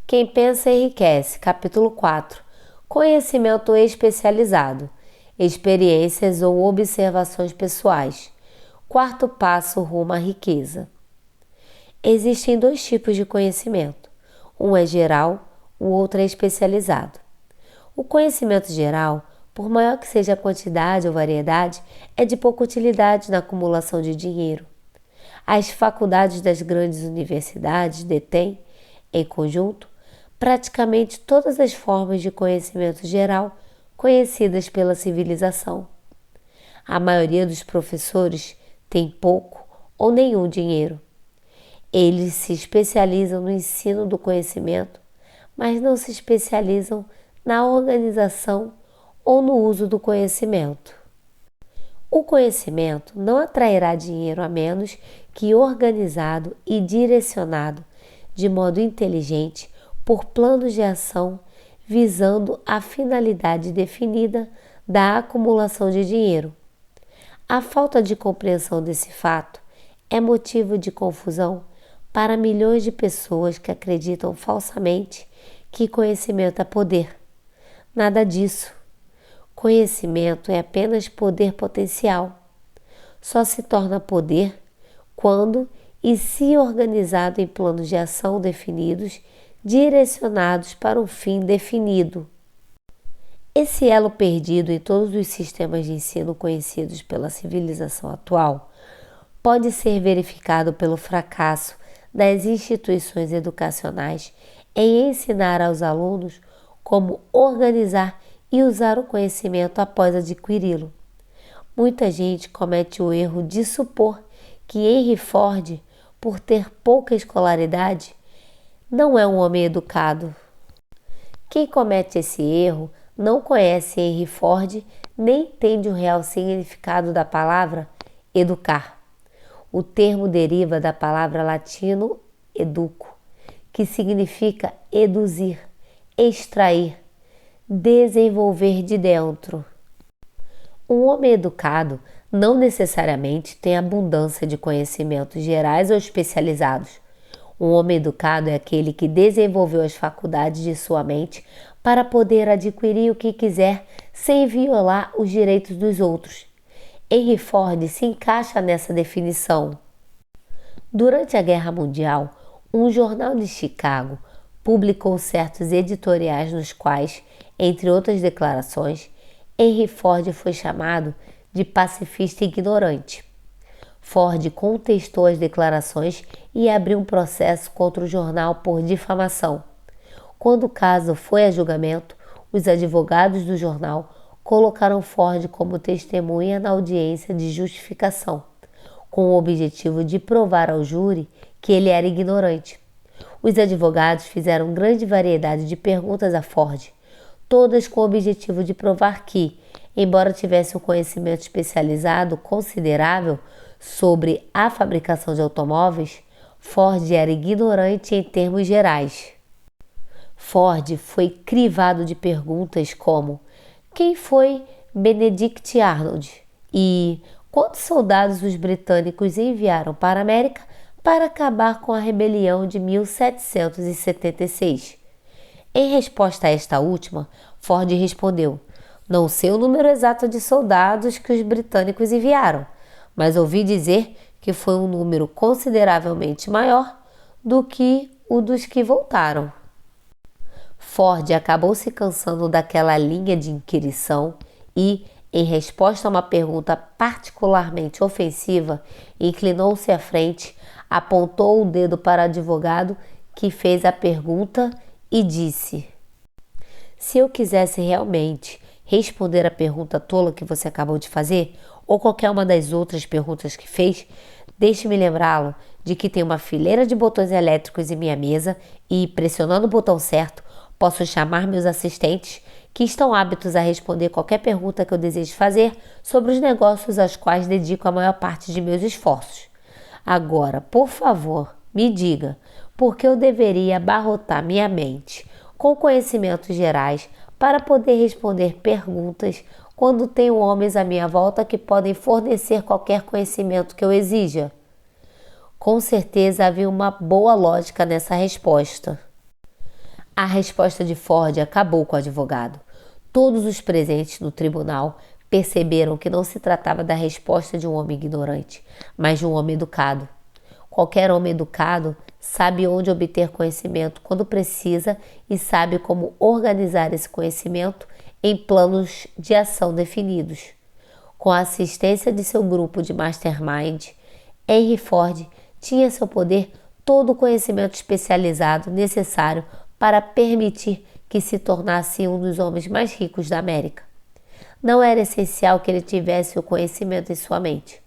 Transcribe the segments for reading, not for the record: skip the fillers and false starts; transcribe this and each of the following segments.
Quem pensa enriquece. Capítulo 4. Conhecimento especializado. Experiências ou observações pessoais. Quarto passo rumo à riqueza. Existem dois tipos de conhecimento. Um é geral, o outro é especializado. O conhecimento geral, por maior que seja a quantidade ou variedade, é de pouca utilidade na acumulação de dinheiro. As faculdades das grandes universidades detêm, em conjunto, praticamente todas as formas de conhecimento geral conhecidas pela civilização. A maioria dos professores tem pouco ou nenhum dinheiro. Eles se especializam no ensino do conhecimento, mas não se especializam na organização ou no uso do conhecimento. O conhecimento não atrairá dinheiro a menos que organizado e direcionado de modo inteligente por planos de ação visando a finalidade definida da acumulação de dinheiro. A falta de compreensão desse fato é motivo de confusão para milhões de pessoas que acreditam falsamente que conhecimento é poder. Nada disso. Conhecimento é apenas poder potencial. Só se torna poder quando e se organizado em planos de ação definidos, direcionados para um fim definido. Esse elo perdido em todos os sistemas de ensino conhecidos pela civilização atual pode ser verificado pelo fracasso das instituições educacionais em ensinar aos alunos como organizar e usar o conhecimento após adquiri-lo. Muita gente comete o erro de supor que Henry Ford, por ter pouca escolaridade, não é um homem educado. Quem comete esse erro não conhece Henry Ford nem entende o real significado da palavra educar. O termo deriva da palavra latino educo, que significa eduzir, extrair, desenvolver de dentro. Um homem educado não necessariamente tem abundância de conhecimentos gerais ou especializados. Um homem educado é aquele que desenvolveu as faculdades de sua mente para poder adquirir o que quiser sem violar os direitos dos outros. Henry Ford se encaixa nessa definição. Durante a Guerra Mundial, um jornal de Chicago publicou certos editoriais nos quais, entre outras declarações, Henry Ford foi chamado de pacifista ignorante. Ford contestou as declarações e abriu um processo contra o jornal por difamação. Quando o caso foi a julgamento, os advogados do jornal colocaram Ford como testemunha na audiência de justificação, com o objetivo de provar ao júri que ele era ignorante. Os advogados fizeram grande variedade de perguntas a Ford, todas com o objetivo de provar que, embora tivesse um conhecimento especializado considerável sobre a fabricação de automóveis, Ford era ignorante em termos gerais. Ford foi crivado de perguntas como: quem foi Benedict Arnold? E quantos soldados os britânicos enviaram para a América para acabar com a rebelião de 1776? Em resposta a esta última, Ford respondeu: não sei o número exato de soldados que os britânicos enviaram, mas ouvi dizer que foi um número consideravelmente maior do que o dos que voltaram. Ford acabou se cansando daquela linha de inquirição e, em resposta a uma pergunta particularmente ofensiva, inclinou-se à frente, apontou o dedo para o advogado que fez a pergunta e disse: se eu quisesse realmente responder a pergunta tola que você acabou de fazer, ou qualquer uma das outras perguntas que fez, deixe-me lembrá-lo de que tem uma fileira de botões elétricos em minha mesa e, pressionando o botão certo, posso chamar meus assistentes, que estão aptos a responder qualquer pergunta que eu deseje fazer sobre os negócios aos quais dedico a maior parte de meus esforços. Agora, por favor, me diga por que eu deveria abarrotar minha mente com conhecimentos gerais para poder responder perguntas quando tenho homens à minha volta que podem fornecer qualquer conhecimento que eu exija? Com certeza havia uma boa lógica nessa resposta. A resposta de Ford acabou com o advogado. Todos os presentes no tribunal perceberam que não se tratava da resposta de um homem ignorante, mas de um homem educado. Qualquer homem educado sabe onde obter conhecimento quando precisa e sabe como organizar esse conhecimento em planos de ação definidos. Com a assistência de seu grupo de mastermind, Henry Ford tinha em seu poder todo o conhecimento especializado necessário para permitir que se tornasse um dos homens mais ricos da América. Não era essencial que ele tivesse o conhecimento em sua mente.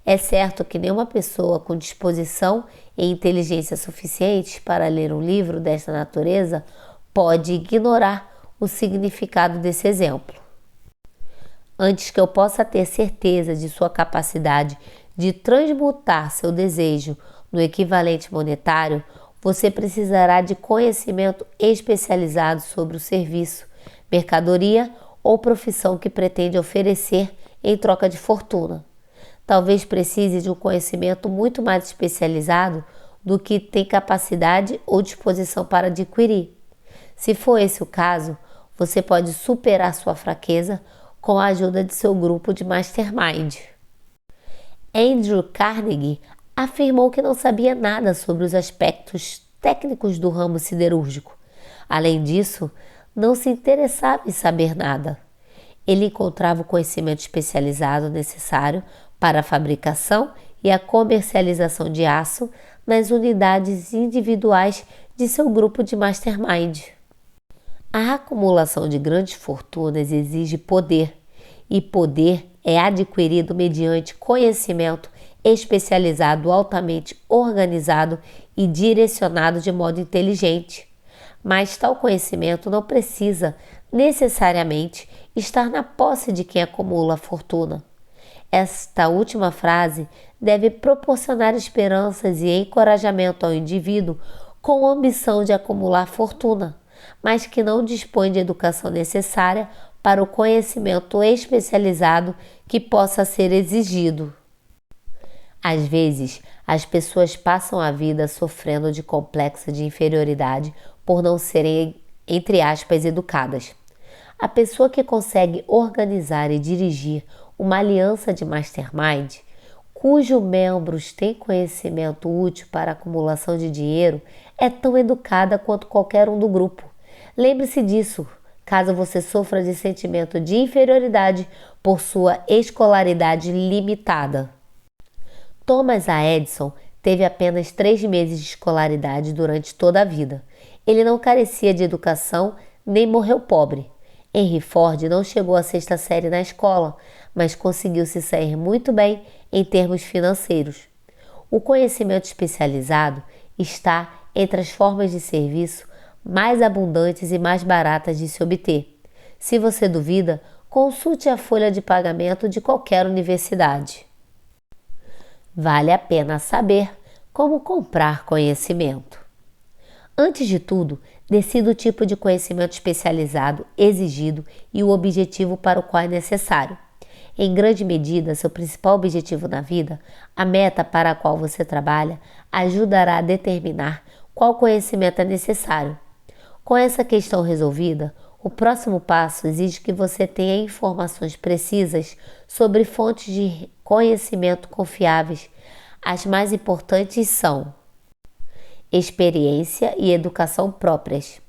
É certo que nenhuma pessoa com disposição e inteligência suficientes para ler um livro desta natureza pode ignorar o significado desse exemplo. Antes que eu possa ter certeza de sua capacidade de transmutar seu desejo no equivalente monetário, você precisará de conhecimento especializado sobre o serviço, mercadoria ou profissão que pretende oferecer em troca de fortuna. Talvez precise de um conhecimento muito mais especializado do que tem capacidade ou disposição para adquirir. Se for esse o caso, você pode superar sua fraqueza com a ajuda de seu grupo de mastermind. Andrew Carnegie afirmou que não sabia nada sobre os aspectos técnicos do ramo siderúrgico. Além disso, não se interessava em saber nada. Ele encontrava o conhecimento especializado necessário para a fabricação e a comercialização de aço nas unidades individuais de seu grupo de mastermind. A acumulação de grandes fortunas exige poder, e poder é adquirido mediante conhecimento especializado, altamente organizado e direcionado de modo inteligente. Mas tal conhecimento não precisa necessariamente estar na posse de quem acumula a fortuna. Esta última frase deve proporcionar esperanças e encorajamento ao indivíduo com a ambição de acumular fortuna, mas que não dispõe de educação necessária para o conhecimento especializado que possa ser exigido. Às vezes, as pessoas passam a vida sofrendo de complexo de inferioridade por não serem, entre aspas, educadas. A pessoa que consegue organizar e dirigir uma aliança de mastermind, cujos membros têm conhecimento útil para a acumulação de dinheiro, é tão educada quanto qualquer um do grupo. Lembre-se disso, caso você sofra de sentimento de inferioridade por sua escolaridade limitada. Thomas A. Edison teve apenas 3 meses de escolaridade durante toda a vida. Ele não carecia de educação nem morreu pobre. Henry Ford não chegou à 6ª série na escola, mas conseguiu se sair muito bem em termos financeiros. O conhecimento especializado está entre as formas de serviço mais abundantes e mais baratas de se obter. Se você duvida, consulte a folha de pagamento de qualquer universidade. Vale a pena saber como comprar conhecimento. Antes de tudo, decida o tipo de conhecimento especializado exigido e o objetivo para o qual é necessário. Em grande medida, seu principal objetivo na vida, a meta para a qual você trabalha, ajudará a determinar qual conhecimento é necessário. Com essa questão resolvida, o próximo passo exige que você tenha informações precisas sobre fontes de conhecimento confiáveis. As mais importantes são experiência e educação próprias.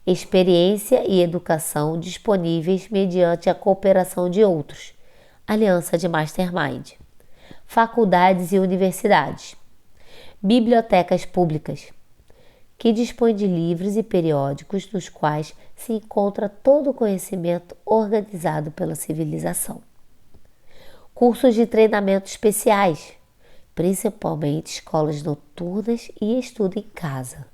Experiência e educação disponíveis mediante a cooperação de outros. Aliança de mastermind. Faculdades e universidades. Bibliotecas públicas, que dispõem de livros e periódicos nos quais se encontra todo o conhecimento organizado pela civilização. Cursos de treinamento especiais, principalmente escolas noturnas e estudo em casa.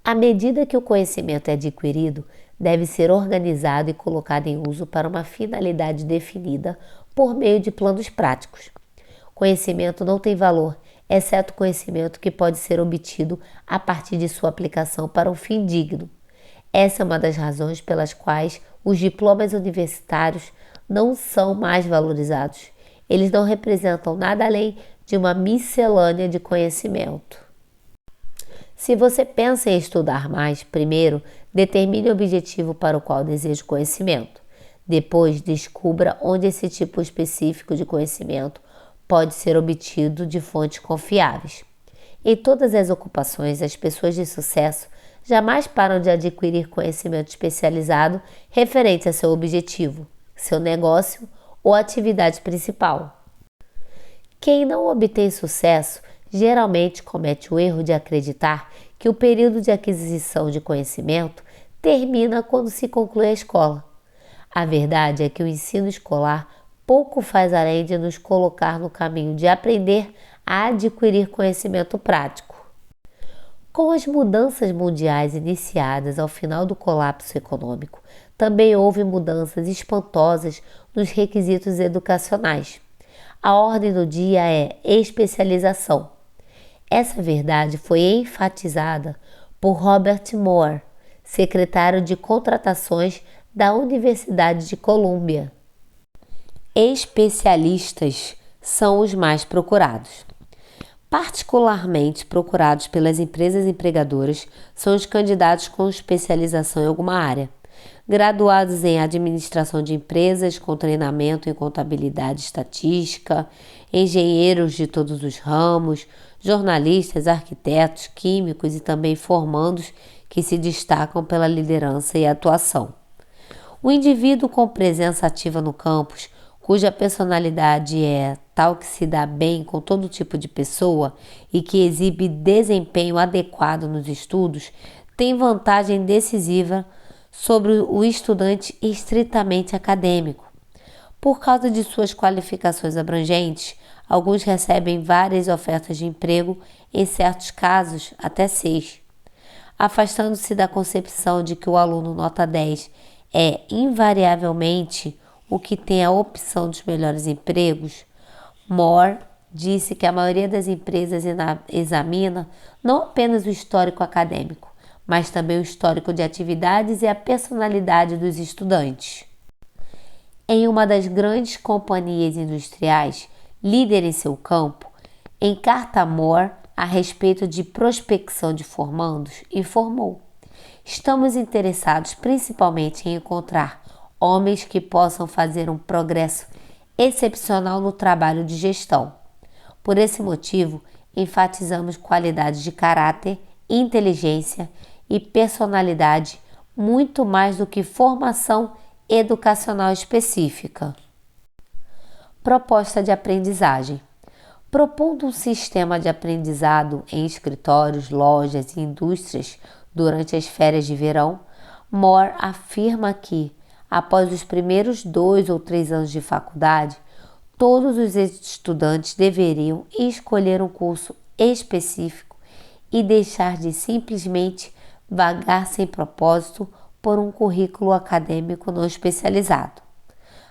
À medida que o conhecimento é adquirido, deve ser organizado e colocado em uso para uma finalidade definida por meio de planos práticos. Conhecimento não tem valor, exceto conhecimento que pode ser obtido a partir de sua aplicação para um fim digno. Essa é uma das razões pelas quais os diplomas universitários não são mais valorizados. Eles não representam nada além de uma miscelânea de conhecimento. Se você pensa em estudar mais, primeiro, determine o objetivo para o qual deseja o conhecimento. Depois, descubra onde esse tipo específico de conhecimento pode ser obtido de fontes confiáveis. Em todas as ocupações, as pessoas de sucesso jamais param de adquirir conhecimento especializado referente a seu objetivo, seu negócio ou atividade principal. Quem não obtém sucesso geralmente comete o erro de acreditar que o período de aquisição de conhecimento termina quando se conclui a escola. A verdade é que o ensino escolar pouco faz além de nos colocar no caminho de aprender a adquirir conhecimento prático. Com as mudanças mundiais iniciadas ao final do colapso econômico, também houve mudanças espantosas nos requisitos educacionais. A ordem do dia é especialização. Essa verdade foi enfatizada por Robert Moore, secretário de Contratações da Universidade de Colômbia. Especialistas são os mais procurados. Particularmente procurados pelas empresas empregadoras são os candidatos com especialização em alguma área, graduados em administração de empresas com treinamento em contabilidade e estatística, engenheiros de todos os ramos, jornalistas, arquitetos, químicos e também formandos que se destacam pela liderança e atuação. O indivíduo com presença ativa no campus, cuja personalidade é tal que se dá bem com todo tipo de pessoa e que exibe desempenho adequado nos estudos, tem vantagem decisiva sobre o estudante estritamente acadêmico. Por causa de suas qualificações abrangentes, alguns recebem várias ofertas de emprego, em certos casos até 6. Afastando-se da concepção de que o aluno nota 10 é invariavelmente o que tem a opção dos melhores empregos, Moore disse que a maioria das empresas examina não apenas o histórico acadêmico, mas também o histórico de atividades e a personalidade dos estudantes. Em uma das grandes companhias industriais, líder em seu campo, em carta a Moore a respeito de prospecção de formandos, informou: estamos interessados principalmente em encontrar homens que possam fazer um progresso excepcional no trabalho de gestão. Por esse motivo, enfatizamos qualidades de caráter, inteligência e personalidade muito mais do que formação educacional específica. Proposta de aprendizagem. Propondo um sistema de aprendizado em escritórios, lojas e indústrias durante as férias de verão, Moore afirma que, após os primeiros 2 ou 3 anos de faculdade, todos os estudantes deveriam escolher um curso específico e deixar de simplesmente vagar sem propósito por um currículo acadêmico não especializado.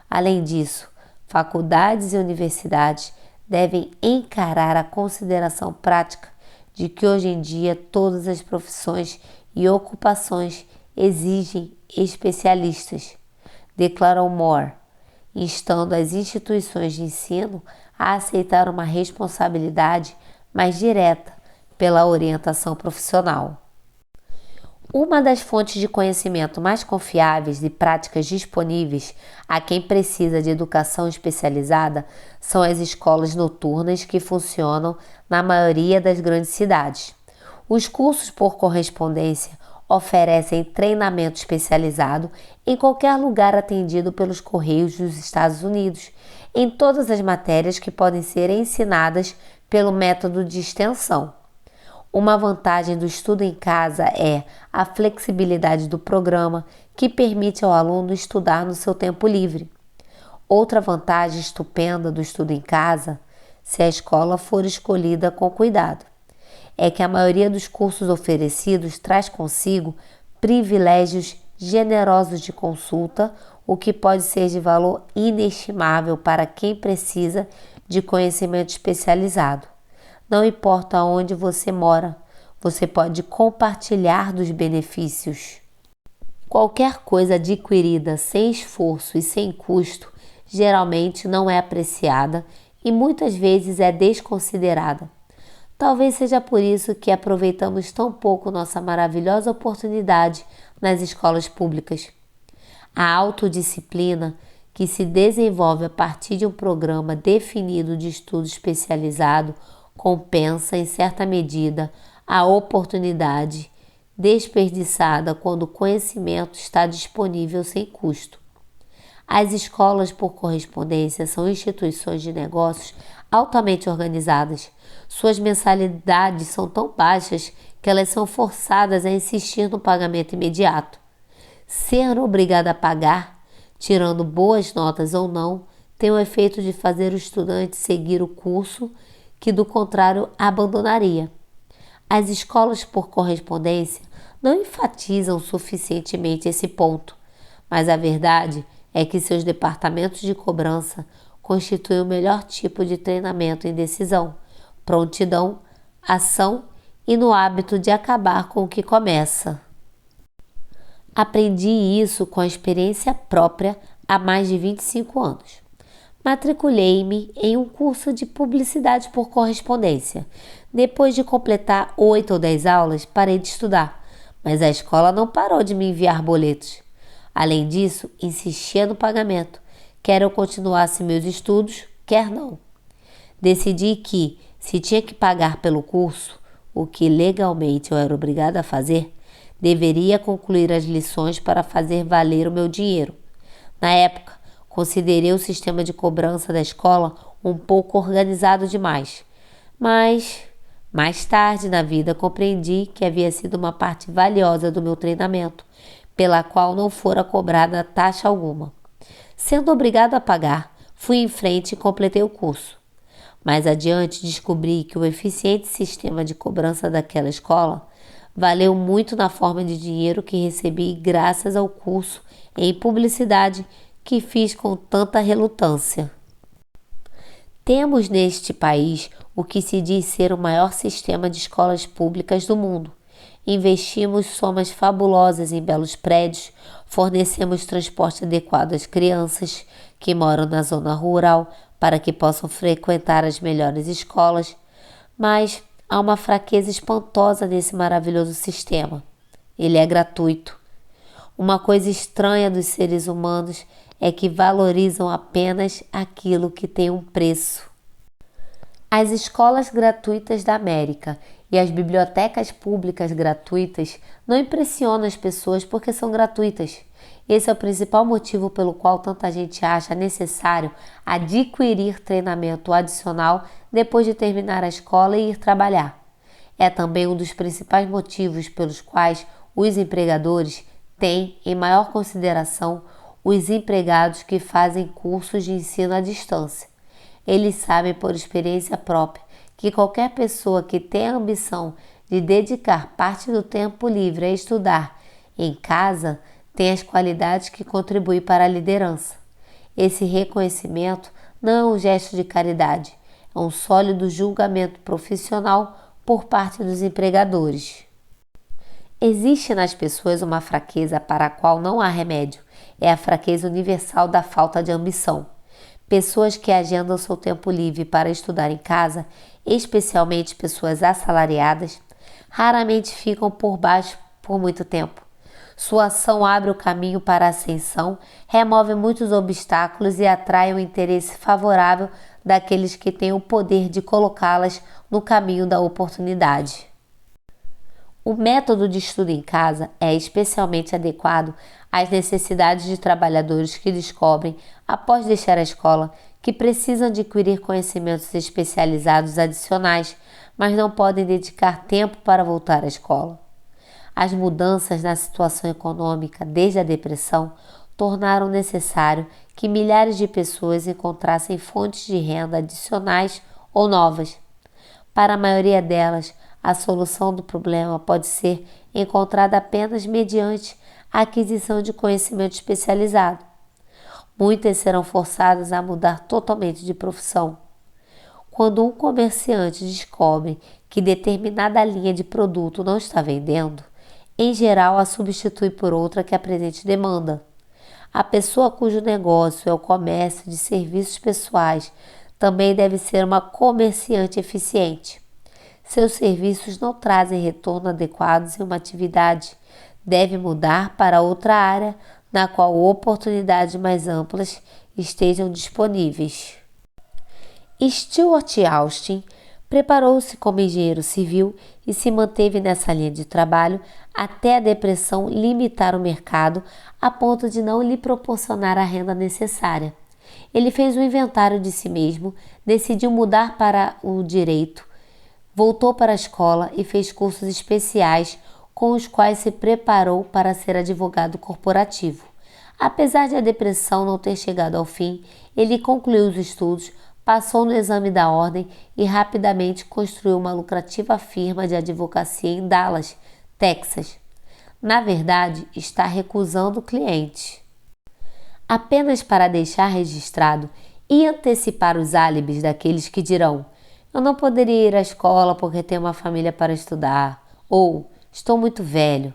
Além disso, faculdades e universidades devem encarar a consideração prática de que hoje em dia todas as profissões e ocupações exigem especialistas, declarou Moore, instando as instituições de ensino a aceitar uma responsabilidade mais direta pela orientação profissional. Uma das fontes de conhecimento mais confiáveis e práticas disponíveis a quem precisa de educação especializada são as escolas noturnas que funcionam na maioria das grandes cidades. Os cursos por correspondência oferecem treinamento especializado em qualquer lugar atendido pelos Correios dos Estados Unidos, em todas as matérias que podem ser ensinadas pelo método de extensão. Uma vantagem do estudo em casa é a flexibilidade do programa, que permite ao aluno estudar no seu tempo livre. Outra vantagem estupenda do estudo em casa, se a escola for escolhida com cuidado, é que a maioria dos cursos oferecidos traz consigo privilégios generosos de consulta, o que pode ser de valor inestimável para quem precisa de conhecimento especializado. Não importa onde você mora, você pode compartilhar dos benefícios. Qualquer coisa adquirida sem esforço e sem custo geralmente não é apreciada e muitas vezes é desconsiderada. Talvez seja por isso que aproveitamos tão pouco nossa maravilhosa oportunidade nas escolas públicas. A autodisciplina, que se desenvolve a partir de um programa definido de estudo especializado, compensa, em certa medida, a oportunidade desperdiçada quando o conhecimento está disponível sem custo. As escolas por correspondência são instituições de negócios altamente organizadas. Suas mensalidades são tão baixas que elas são forçadas a insistir no pagamento imediato. Ser obrigado a pagar, tirando boas notas ou não, tem o efeito de fazer o estudante seguir o curso que, do contrário, abandonaria. As escolas por correspondência não enfatizam suficientemente esse ponto, mas a verdade é que seus departamentos de cobrança constituem o melhor tipo de treinamento em decisão, prontidão, ação e no hábito de acabar com o que começa. Aprendi isso com a experiência própria há mais de 25 anos. Matriculei-me em um curso de publicidade por correspondência. Depois de completar 8 ou 10 aulas, parei de estudar, mas a escola não parou de me enviar boletos. Além disso, insistia no pagamento, quer eu continuasse meus estudos, quer não. Decidi que, se tinha que pagar pelo curso, o que legalmente eu era obrigada a fazer, deveria concluir as lições para fazer valer o meu dinheiro. Na época, considerei o sistema de cobrança da escola um pouco organizado demais, mas mais tarde na vida compreendi que havia sido uma parte valiosa do meu treinamento, pela qual não fora cobrada taxa alguma. Sendo obrigado a pagar, fui em frente e completei o curso. Mais adiante descobri que o eficiente sistema de cobrança daquela escola valeu muito na forma de dinheiro que recebi graças ao curso em publicidade que fiz com tanta relutância. Temos neste país o que se diz ser o maior sistema de escolas públicas do mundo. Investimos somas fabulosas em belos prédios, fornecemos transporte adequado às crianças que moram na zona rural para que possam frequentar as melhores escolas, mas há uma fraqueza espantosa nesse maravilhoso sistema. Ele é gratuito. Uma coisa estranha dos seres humanos é que valorizam apenas aquilo que tem um preço. As escolas gratuitas da América e as bibliotecas públicas gratuitas não impressionam as pessoas porque são gratuitas. Esse é o principal motivo pelo qual tanta gente acha necessário adquirir treinamento adicional depois de terminar a escola e ir trabalhar. É também um dos principais motivos pelos quais os empregadores têm em maior consideração os empregados que fazem cursos de ensino à distância. Eles sabem por experiência própria que qualquer pessoa que tenha a ambição de dedicar parte do tempo livre a estudar em casa tem as qualidades que contribuem para a liderança. Esse reconhecimento não é um gesto de caridade, é um sólido julgamento profissional por parte dos empregadores. Existe nas pessoas uma fraqueza para a qual não há remédio, é a fraqueza universal da falta de ambição. Pessoas que agendam seu tempo livre para estudar em casa, especialmente pessoas assalariadas, raramente ficam por baixo por muito tempo. Sua ação abre o caminho para a ascensão, remove muitos obstáculos e atrai o interesse favorável daqueles que têm o poder de colocá-las no caminho da oportunidade. O método de estudo em casa é especialmente adequado às necessidades de trabalhadores que descobrem, após deixar a escola, que precisam adquirir conhecimentos especializados adicionais, mas não podem dedicar tempo para voltar à escola. As mudanças na situação econômica desde a depressão tornaram necessário que milhares de pessoas encontrassem fontes de renda adicionais ou novas. Para a maioria delas, a solução do problema pode ser encontrada apenas mediante a aquisição de conhecimento especializado. Muitas serão forçadas a mudar totalmente de profissão. Quando um comerciante descobre que determinada linha de produto não está vendendo, em geral a substitui por outra que apresente demanda. A pessoa cujo negócio é o comércio de serviços pessoais também deve ser uma comerciante eficiente. seus serviços não trazem retorno adequado em uma atividade, deve mudar para outra área na qual oportunidades mais amplas estejam disponíveis. Stuart Austin preparou-se como engenheiro civil e se manteve nessa linha de trabalho até a depressão limitar o mercado a ponto de não lhe proporcionar a renda necessária. Ele fez um inventário de si mesmo, decidiu mudar para o direito, voltou para a escola e fez cursos especiais com os quais se preparou para ser advogado corporativo. Apesar de a depressão não ter chegado ao fim, ele concluiu os estudos, passou no exame da ordem e rapidamente construiu uma lucrativa firma de advocacia em Dallas, Texas. Na verdade, está recusando clientes. Apenas para deixar registrado e antecipar os álibis daqueles que dirão: eu não poderia ir à escola porque tenho uma família para estudar, ou estou muito velho.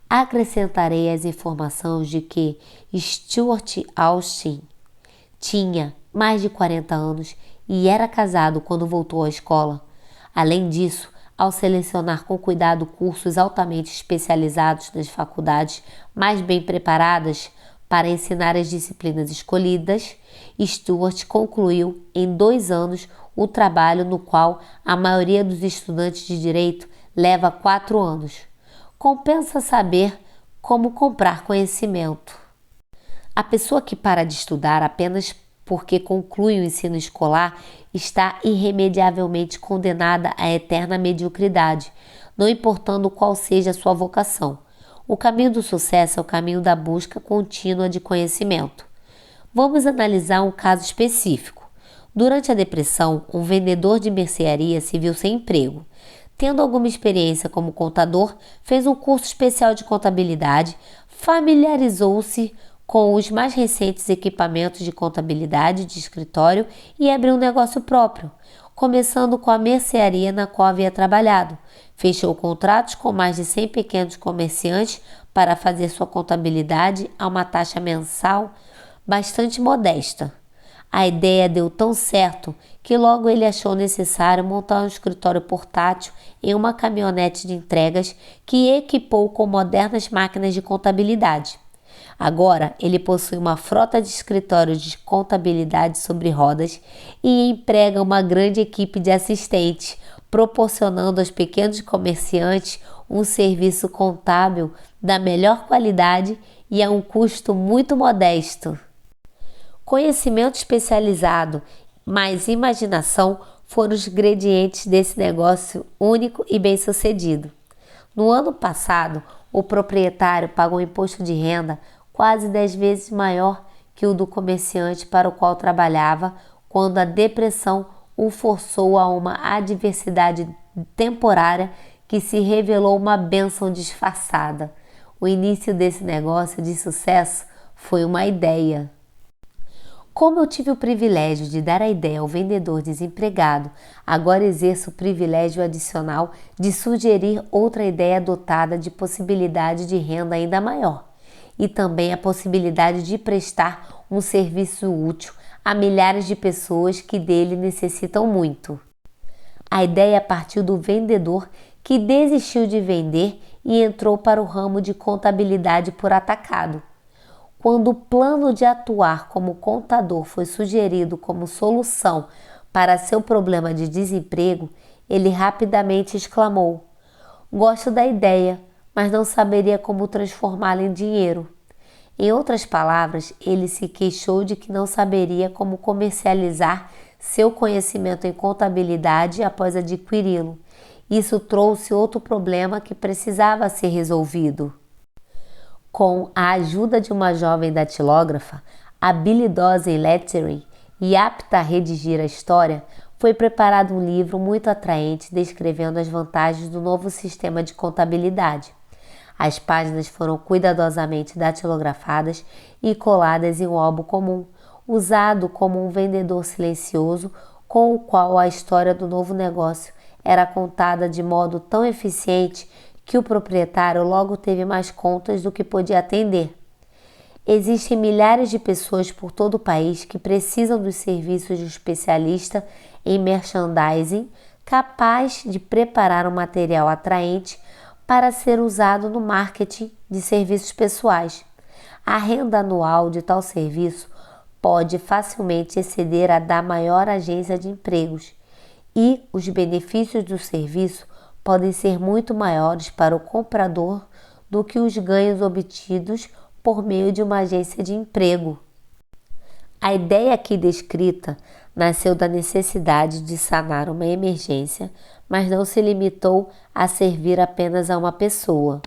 Acrescentarei as informações de que Stuart Austin tinha mais de 40 anos e era casado quando voltou à escola. Além disso, ao selecionar com cuidado cursos altamente especializados nas faculdades mais bem preparadas para ensinar as disciplinas escolhidas, Stuart concluiu em 2 anos o trabalho no qual a maioria dos estudantes de direito leva 4 anos. Compensa saber como comprar conhecimento. A pessoa que para de estudar apenas porque conclui o ensino escolar está irremediavelmente condenada à eterna mediocridade, não importando qual seja a sua vocação. O caminho do sucesso é o caminho da busca contínua de conhecimento. Vamos analisar um caso específico. Durante a depressão, um vendedor de mercearia se viu sem emprego. Tendo alguma experiência como contador, fez um curso especial de contabilidade, familiarizou-se com os mais recentes equipamentos de contabilidade de escritório e abriu um negócio próprio, começando com a mercearia na qual havia trabalhado. Fechou contratos com mais de 100 pequenos comerciantes para fazer sua contabilidade a uma taxa mensal bastante modesta. A ideia deu tão certo que logo ele achou necessário montar um escritório portátil em uma caminhonete de entregas que equipou com modernas máquinas de contabilidade. Agora, ele possui uma frota de escritórios de contabilidade sobre rodas e emprega uma grande equipe de assistentes, proporcionando aos pequenos comerciantes um serviço contábil da melhor qualidade e a um custo muito modesto. Conhecimento especializado mais imaginação foram os ingredientes desse negócio único e bem-sucedido. No ano passado, o proprietário pagou um imposto de renda quase 10 vezes maior que o do comerciante para o qual trabalhava, quando a depressão o forçou a uma adversidade temporária que se revelou uma bênção disfarçada. O início desse negócio de sucesso foi uma ideia. Como eu tive o privilégio de dar a ideia ao vendedor desempregado, agora exerço o privilégio adicional de sugerir outra ideia dotada de possibilidade de renda ainda maior e também a possibilidade de prestar um serviço útil a milhares de pessoas que dele necessitam muito. A ideia partiu do vendedor que desistiu de vender e entrou para o ramo de contabilidade por atacado. Quando o plano de atuar como contador foi sugerido como solução para seu problema de desemprego, ele rapidamente exclamou: "Gosto da ideia, mas não saberia como transformá-la em dinheiro." Em outras palavras, ele se queixou de que não saberia como comercializar seu conhecimento em contabilidade após adquiri-lo. Isso trouxe outro problema que precisava ser resolvido. Com a ajuda de uma jovem datilógrafa, habilidosa em lettering e apta a redigir a história, foi preparado um livro muito atraente descrevendo as vantagens do novo sistema de contabilidade. As páginas foram cuidadosamente datilografadas e coladas em um álbum comum, usado como um vendedor silencioso com o qual a história do novo negócio era contada de modo tão eficiente que o proprietário logo teve mais contas do que podia atender. Existem milhares de pessoas por todo o país que precisam dos serviços de um especialista em merchandising, capaz de preparar um material atraente para ser usado no marketing de serviços pessoais. A renda anual de tal serviço pode facilmente exceder a da maior agência de empregos e os benefícios do serviço podem ser muito maiores para o comprador do que os ganhos obtidos por meio de uma agência de emprego. A ideia aqui descrita nasceu da necessidade de sanar uma emergência, mas não se limitou a servir apenas a uma pessoa.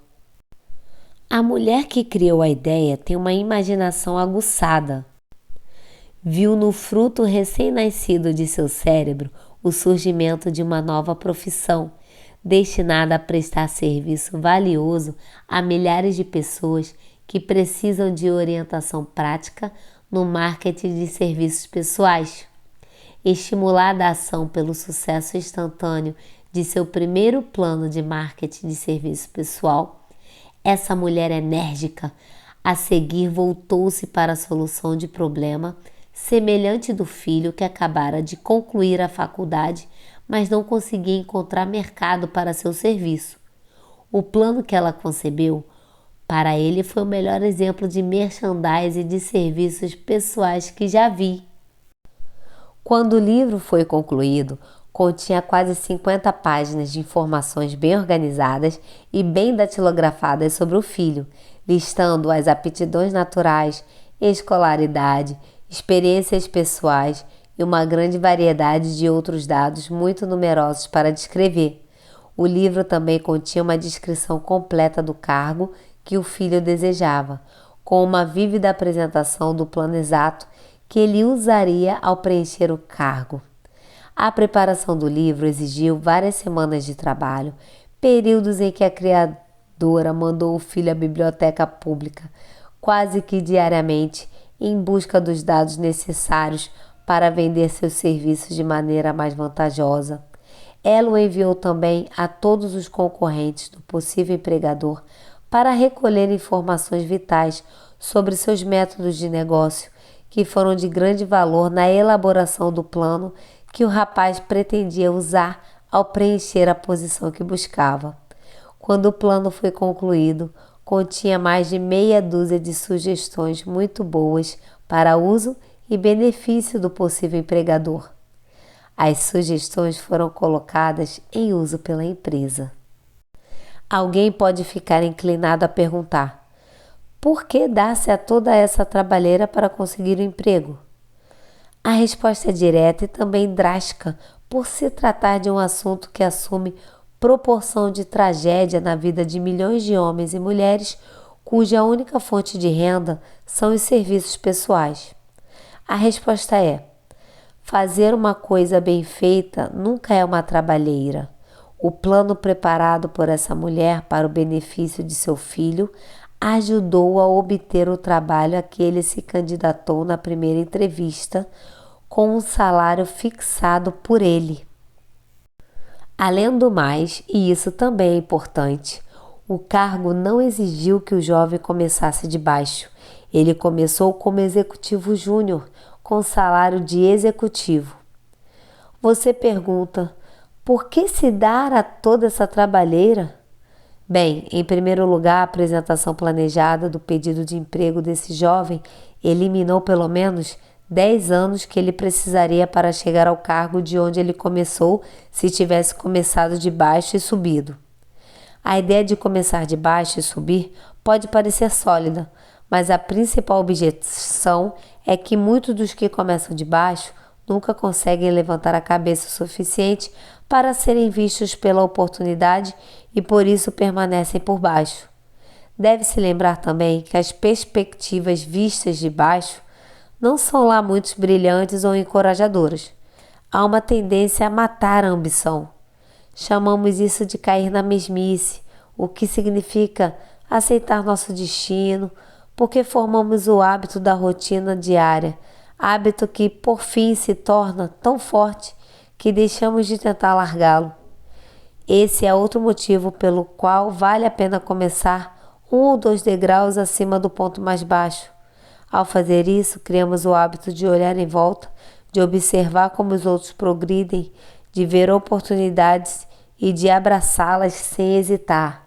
A mulher que criou a ideia tem uma imaginação aguçada. Viu no fruto recém-nascido de seu cérebro o surgimento de uma nova profissão, destinada a prestar serviço valioso a milhares de pessoas que precisam de orientação prática no marketing de serviços pessoais. Estimulada a ação pelo sucesso instantâneo de seu primeiro plano de marketing de serviço pessoal, essa mulher enérgica a seguir voltou-se para a solução de problema semelhante do filho que acabara de concluir a faculdade, mas não conseguia encontrar mercado para seu serviço. O plano que ela concebeu para ele foi o melhor exemplo de merchandising de serviços pessoais que já vi. Quando o livro foi concluído, continha quase 50 páginas de informações bem organizadas e bem datilografadas sobre o filho, listando as aptidões naturais, escolaridade, experiências pessoais e uma grande variedade de outros dados muito numerosos para descrever. O livro também continha uma descrição completa do cargo que o filho desejava, com uma vívida apresentação do plano exato que ele usaria ao preencher o cargo. A preparação do livro exigiu várias semanas de trabalho, períodos em que a criadora mandou o filho à biblioteca pública, quase que diariamente, em busca dos dados necessários para vender seus serviços de maneira mais vantajosa. Ela o enviou também a todos os concorrentes do possível empregador para recolher informações vitais sobre seus métodos de negócio, que foram de grande valor na elaboração do plano que o rapaz pretendia usar ao preencher a posição que buscava. Quando o plano foi concluído, continha mais de meia dúzia de sugestões muito boas para uso e benefício do possível empregador. As sugestões foram colocadas em uso pela empresa. Alguém pode ficar inclinado a perguntar: por que dar-se a toda essa trabalheira para conseguir um emprego? A resposta é direta e também drástica, por se tratar de um assunto que assume proporção de tragédia na vida de milhões de homens e mulheres cuja única fonte de renda são os serviços pessoais. A resposta é: fazer uma coisa bem feita nunca é uma trabalheira. O plano preparado por essa mulher para o benefício de seu filho ajudou a obter o trabalho a que ele se candidatou na primeira entrevista, com um salário fixado por ele. Além do mais, e isso também é importante, o cargo não exigiu que o jovem começasse de baixo. Ele começou como executivo júnior, com salário de executivo. Você pergunta: por que se dar a toda essa trabalheira? Bem, em primeiro lugar, a apresentação planejada do pedido de emprego desse jovem eliminou pelo menos 10 anos que ele precisaria para chegar ao cargo de onde ele começou se tivesse começado de baixo e subido. A ideia de começar de baixo e subir pode parecer sólida, mas a principal objeção é que muitos dos que começam de baixo nunca conseguem levantar a cabeça o suficiente para serem vistos pela oportunidade e por isso permanecem por baixo. Deve-se lembrar também que as perspectivas vistas de baixo não são lá muito brilhantes ou encorajadoras. Há uma tendência a matar a ambição. Chamamos isso de cair na mesmice, o que significa aceitar nosso destino, porque formamos o hábito da rotina diária, hábito que por fim se torna tão forte que deixamos de tentar largá-lo. Esse é outro motivo pelo qual vale a pena começar 1 ou 2 degraus acima do ponto mais baixo. Ao fazer isso, criamos o hábito de olhar em volta, de observar como os outros progridem, de ver oportunidades e de abraçá-las sem hesitar.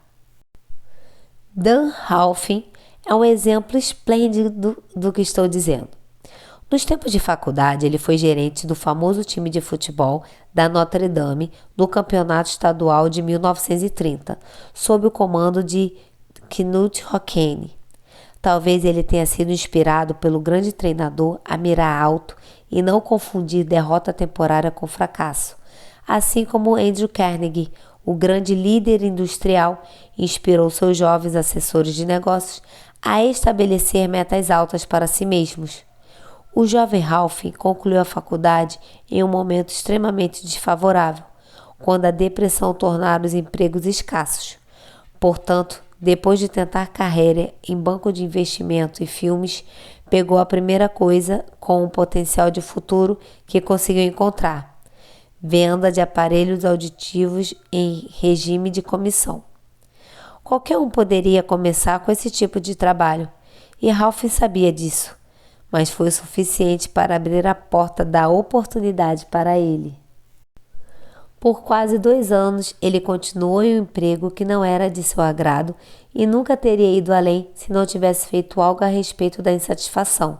Dan Halfin é um exemplo esplêndido do que estou dizendo. Nos tempos de faculdade, ele foi gerente do famoso time de futebol da Notre Dame no Campeonato Estadual de 1930, sob o comando de Knut Rockne. Talvez ele tenha sido inspirado pelo grande treinador a mirar alto e não confundir derrota temporária com fracasso. Assim como Andrew Carnegie, o grande líder industrial, inspirou seus jovens assessores de negócios a estabelecer metas altas para si mesmos. O jovem Ralph concluiu a faculdade em um momento extremamente desfavorável, quando a depressão tornara os empregos escassos. Portanto, depois de tentar carreira em banco de investimento e filmes, pegou a primeira coisa com um potencial de futuro que conseguiu encontrar: venda de aparelhos auditivos em regime de comissão. Qualquer um poderia começar com esse tipo de trabalho, e Ralph sabia disso, mas foi o suficiente para abrir a porta da oportunidade para ele. Por quase 2 anos, ele continuou em um emprego que não era de seu agrado e nunca teria ido além se não tivesse feito algo a respeito da insatisfação.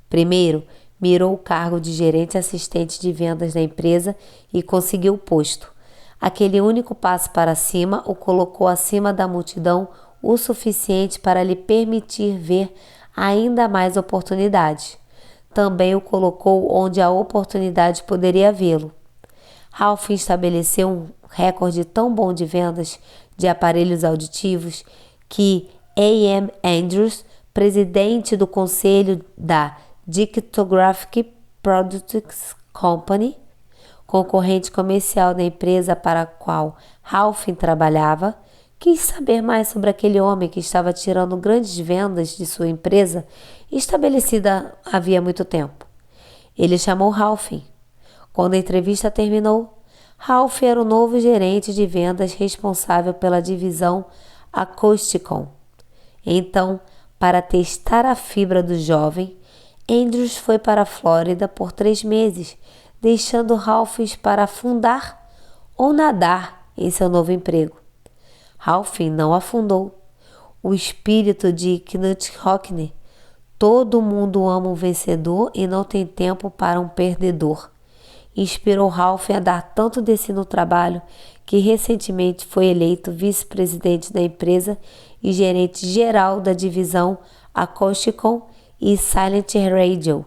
Primeiro, mirou o cargo de gerente assistente de vendas da empresa e conseguiu o posto. Aquele único passo para cima o colocou acima da multidão o suficiente para lhe permitir ver ainda mais oportunidades. Também o colocou onde a oportunidade poderia vê-lo. Ralph estabeleceu um recorde tão bom de vendas de aparelhos auditivos que A.M. Andrews, presidente do conselho da Dictographic Products Company, concorrente comercial da empresa para a qual Ralph trabalhava, quis saber mais sobre aquele homem que estava tirando grandes vendas de sua empresa, estabelecida havia muito tempo. Ele chamou Ralph. Quando a entrevista terminou, Ralph era o novo gerente de vendas responsável pela divisão Acousticon. Então, para testar a fibra do jovem, Andrews foi para a Flórida por 3 meses, deixando Ralph para afundar ou nadar em seu novo emprego. Ralph não afundou. O espírito de Knut Rockne: todo mundo ama um vencedor e não tem tempo para um perdedor, inspirou Ralph a dar tanto de si no trabalho que recentemente foi eleito vice-presidente da empresa e gerente geral da divisão Acousticon e Silent Radio,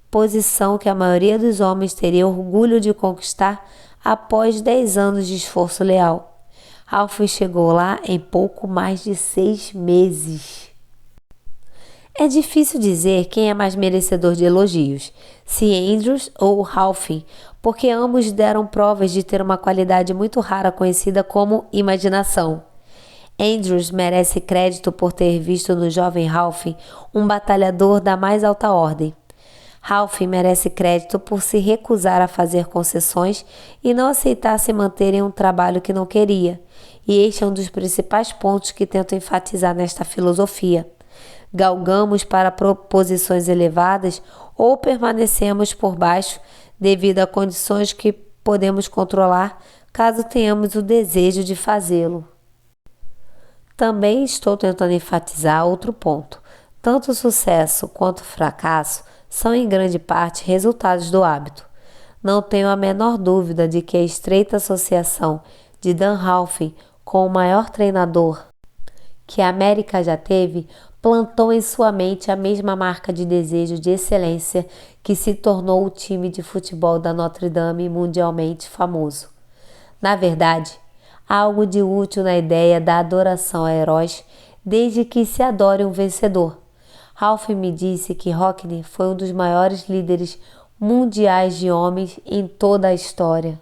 posição que a maioria dos homens teria orgulho de conquistar após 10 anos de esforço leal. Ralph chegou lá em pouco mais de 6 meses. É difícil dizer quem é mais merecedor de elogios, se Andrews ou Ralph, porque ambos deram provas de ter uma qualidade muito rara conhecida como imaginação. Andrews merece crédito por ter visto no jovem Ralph um batalhador da mais alta ordem. Ralph merece crédito por se recusar a fazer concessões e não aceitar se manter em um trabalho que não queria. E este é um dos principais pontos que tento enfatizar nesta filosofia. Galgamos para posições elevadas ou permanecemos por baixo devido a condições que podemos controlar caso tenhamos o desejo de fazê-lo. Também estou tentando enfatizar outro ponto. Tanto o sucesso quanto o fracasso são em grande parte resultados do hábito. Não tenho a menor dúvida de que a estreita associação de Dan Halfin com o maior treinador que a América já teve plantou em sua mente a mesma marca de desejo de excelência que se tornou o time de futebol da Notre Dame mundialmente famoso. Na verdade, há algo de útil na ideia da adoração a heróis desde que se adore um vencedor. Ralph me disse que Rockne foi um dos maiores líderes mundiais de homens em toda a história.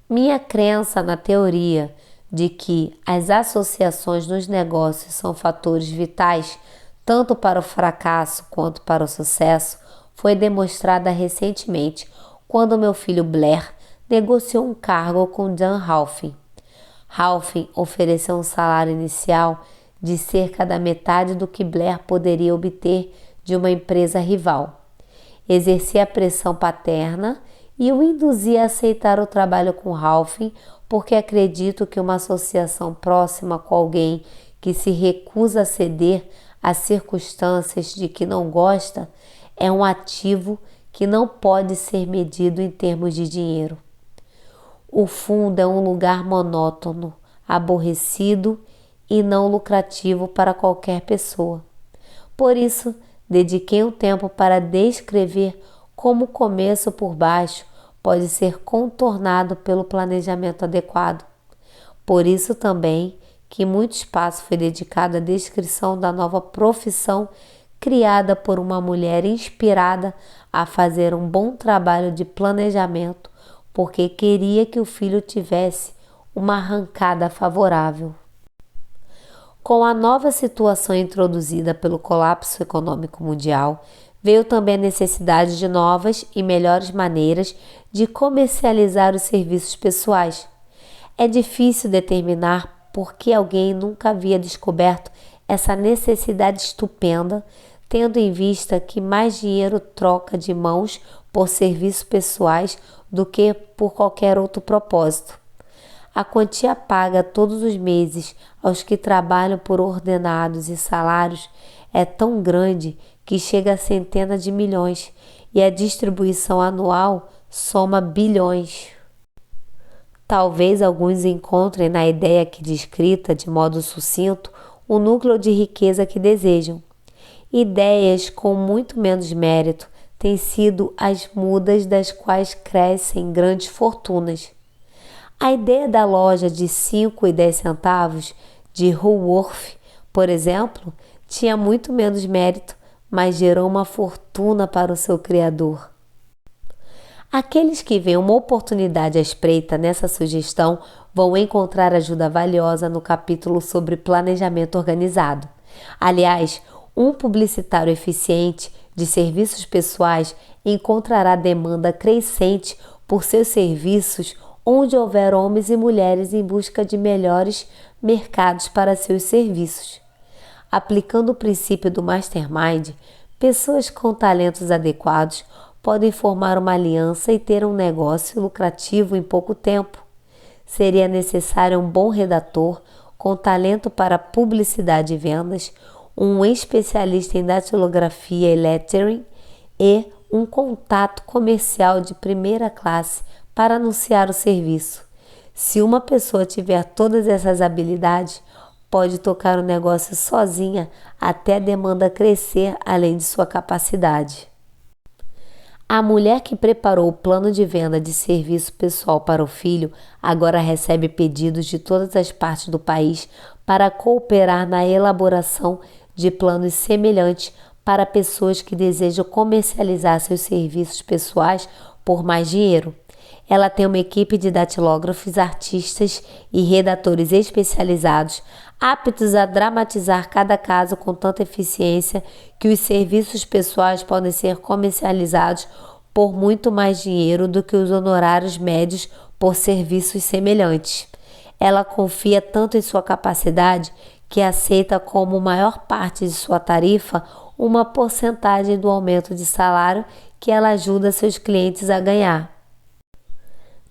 Minha crença na teoria de que as associações nos negócios são fatores vitais tanto para o fracasso quanto para o sucesso foi demonstrada recentemente quando meu filho Blair negociou um cargo com Dan Halfin. Halfin ofereceu um salário inicial de cerca da metade do que Blair poderia obter de uma empresa rival. Exercia pressão paterna e o induzi a aceitar o trabalho com Ralph, porque acredito que uma associação próxima com alguém que se recusa a ceder às circunstâncias de que não gosta é um ativo que não pode ser medido em termos de dinheiro. O fundo é um lugar monótono, aborrecido e não lucrativo para qualquer pessoa. Por isso, dediquei um tempo para descrever como o começo por baixo pode ser contornado pelo planejamento adequado. Por isso também que muito espaço foi dedicado à descrição da nova profissão criada por uma mulher inspirada a fazer um bom trabalho de planejamento, porque queria que o filho tivesse uma arrancada favorável. Com a nova situação introduzida pelo colapso econômico mundial, veio também a necessidade de novas e melhores maneiras de comercializar os serviços pessoais. É difícil determinar por que alguém nunca havia descoberto essa necessidade estupenda, tendo em vista que mais dinheiro troca de mãos por serviços pessoais do que por qualquer outro propósito. A quantia paga todos os meses aos que trabalham por ordenados e salários é tão grande que chega a centenas de milhões e a distribuição anual soma bilhões. Talvez alguns encontrem na ideia aqui descrita de modo sucinto o núcleo de riqueza que desejam. Ideias com muito menos mérito têm sido as mudas das quais crescem grandes fortunas. A ideia da loja de 5 e 10 centavos de Woolworth, por exemplo, tinha muito menos mérito, mas gerou uma fortuna para o seu criador. Aqueles que veem uma oportunidade à espreita nessa sugestão vão encontrar ajuda valiosa no capítulo sobre planejamento organizado. Aliás, um publicitário eficiente de serviços pessoais encontrará demanda crescente por seus serviços onde houver homens e mulheres em busca de melhores mercados para seus serviços. Aplicando o princípio do Mastermind, pessoas com talentos adequados podem formar uma aliança e ter um negócio lucrativo em pouco tempo. Seria necessário um bom redator com talento para publicidade e vendas, um especialista em datilografia e lettering e um contato comercial de primeira classe para anunciar o serviço. Se uma pessoa tiver todas essas habilidades, pode tocar o negócio sozinha até a demanda crescer além de sua capacidade. A mulher que preparou o plano de venda de serviço pessoal para o filho agora recebe pedidos de todas as partes do país para cooperar na elaboração de planos semelhantes para pessoas que desejam comercializar seus serviços pessoais por mais dinheiro. Ela tem uma equipe de datilógrafos, artistas e redatores especializados, aptos a dramatizar cada caso com tanta eficiência que os serviços pessoais podem ser comercializados por muito mais dinheiro do que os honorários médios por serviços semelhantes. Ela confia tanto em sua capacidade que aceita como maior parte de sua tarifa uma porcentagem do aumento de salário que ela ajuda seus clientes a ganhar.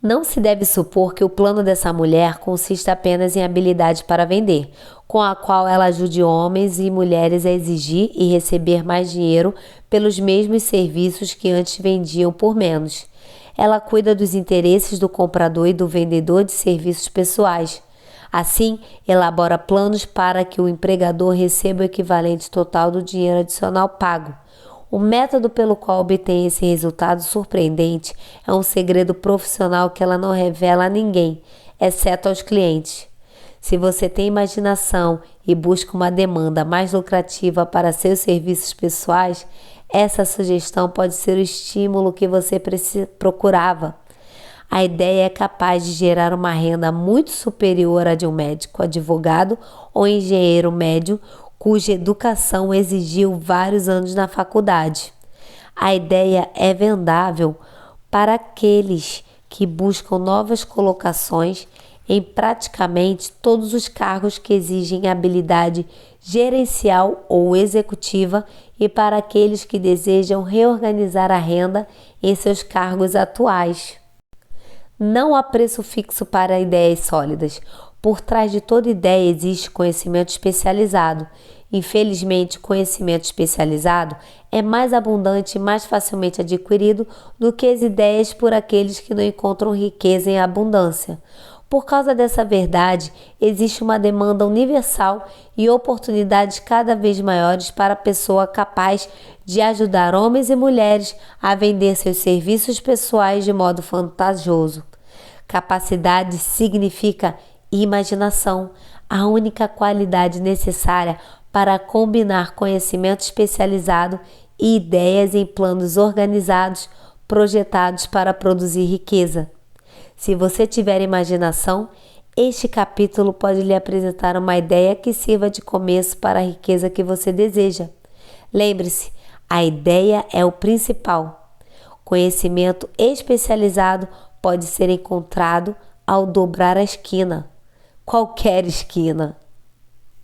Não se deve supor que o plano dessa mulher consista apenas em habilidade para vender, com a qual ela ajude homens e mulheres a exigir e receber mais dinheiro pelos mesmos serviços que antes vendiam por menos. Ela cuida dos interesses do comprador e do vendedor de serviços pessoais. Assim, elabora planos para que o empregador receba o equivalente total do dinheiro adicional pago. O método pelo qual obtém esse resultado surpreendente é um segredo profissional que ela não revela a ninguém, exceto aos clientes. Se você tem imaginação e busca uma demanda mais lucrativa para seus serviços pessoais, essa sugestão pode ser o estímulo que você procurava. A ideia é capaz de gerar uma renda muito superior à de um médico, advogado ou engenheiro médio cuja educação exigiu vários anos na faculdade. A ideia é vendável para aqueles que buscam novas colocações em praticamente todos os cargos que exigem habilidade gerencial ou executiva e para aqueles que desejam reorganizar a renda em seus cargos atuais. Não há preço fixo para ideias sólidas. Por trás de toda ideia existe conhecimento especializado. Infelizmente, conhecimento especializado é mais abundante e mais facilmente adquirido do que as ideias por aqueles que não encontram riqueza em abundância. Por causa dessa verdade, existe uma demanda universal e oportunidades cada vez maiores para a pessoa capaz de ajudar homens e mulheres a vender seus serviços pessoais de modo vantajoso. Capacidade significa imaginação, a única qualidade necessária para combinar conhecimento especializado e ideias em planos organizados, projetados para produzir riqueza. Se você tiver imaginação, este capítulo pode lhe apresentar uma ideia que sirva de começo para a riqueza que você deseja. Lembre-se, a ideia é o principal. Conhecimento especializado pode ser encontrado ao dobrar a esquina, qualquer esquina.